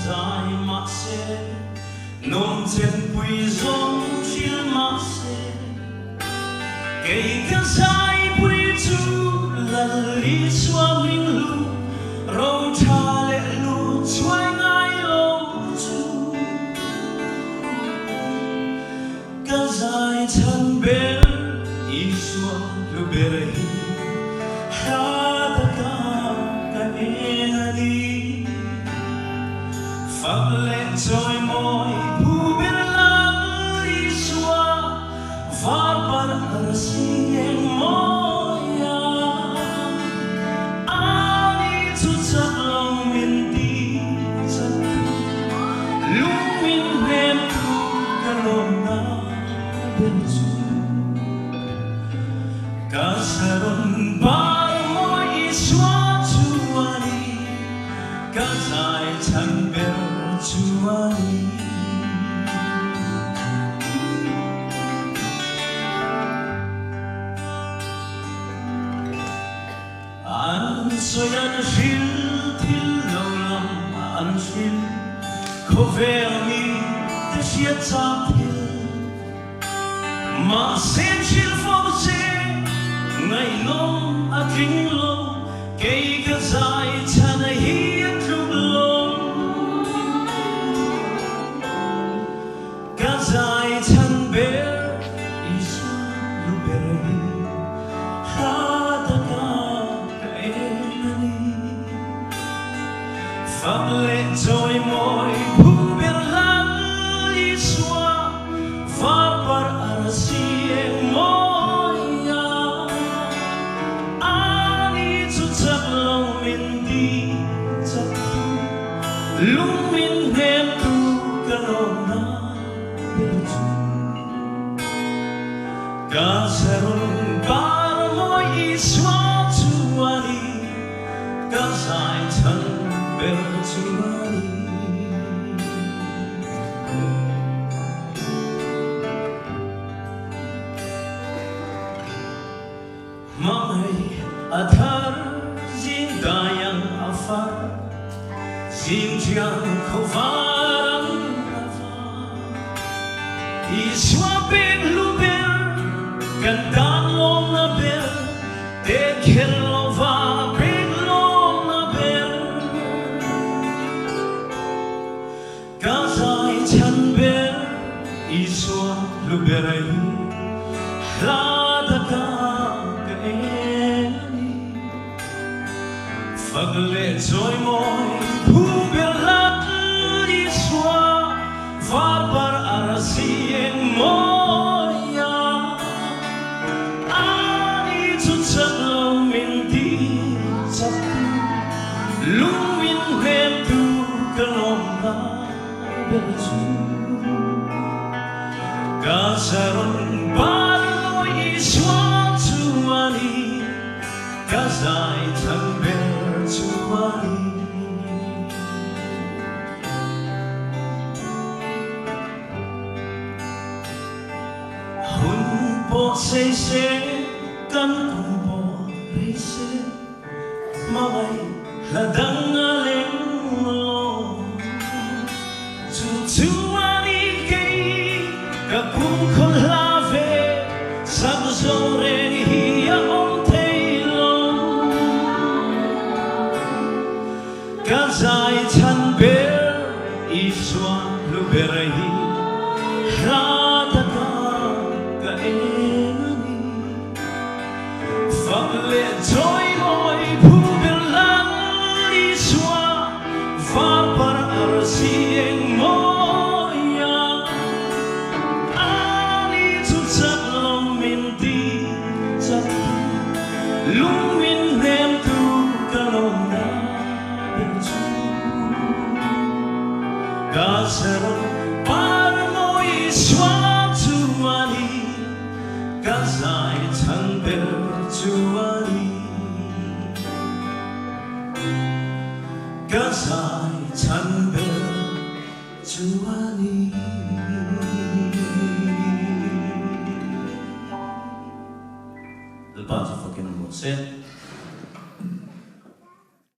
dài mà xe nôm trên quỳ giống chiều mà xe cây cái dài quỳ chú là lý xóa mình lu râu cha lệ lu xoay ngay lâu chú cái dài chân bên ý xóa lu bề Phật lên trôi môi bu bên lăng đi xóa và bắt riêng môi ani tu chắc lòng mình đi chắc lúc mình em tu cả lòng na bên chú cả saron ba môi xóa chú ani cả dài chân bên Pathianni An soi an shil til lâu lắm an shil khô về mi te chiết cha thil mà xem shil phong se ngày long a kinh lo cây cái dài cha này hiết lúc lo dài chân béo isu lu beri hata ka enani phật lệ trôi môi bu ber lang isua va par arsieng moya ani chu chak long min di chak lung min hem tu kalona Kasarun bar moi iswa tuani kasai chan ber tuani Mai athar jin dayang afar jin jiang khovaran iswa ben luber Gandang long na bel, teker lova, big long na bel. Kazai chan bel, iswa luberai, lada ka kaeni. Fagle joy moy, puber lat iswa, varbar arasieng moy. Lung min hem tu kalom na berju Kasaron balo iswa tuani Kazai tan berjuani Hun po se kan kun po reise Mamay Ladang aleng mo Tutuani kay Kapung kon lave Sa zore hiya on tailong Kazai chan ber Iswa luberahi Radaka kaenani Fagle joy moy puber lang Varbar arsieng moya ani tu chak long min di chak lung min hem tu kalom na benju kasaron par moi swa tuani kazai chan ber tuani Kazai chan ber tuani The party fucking was it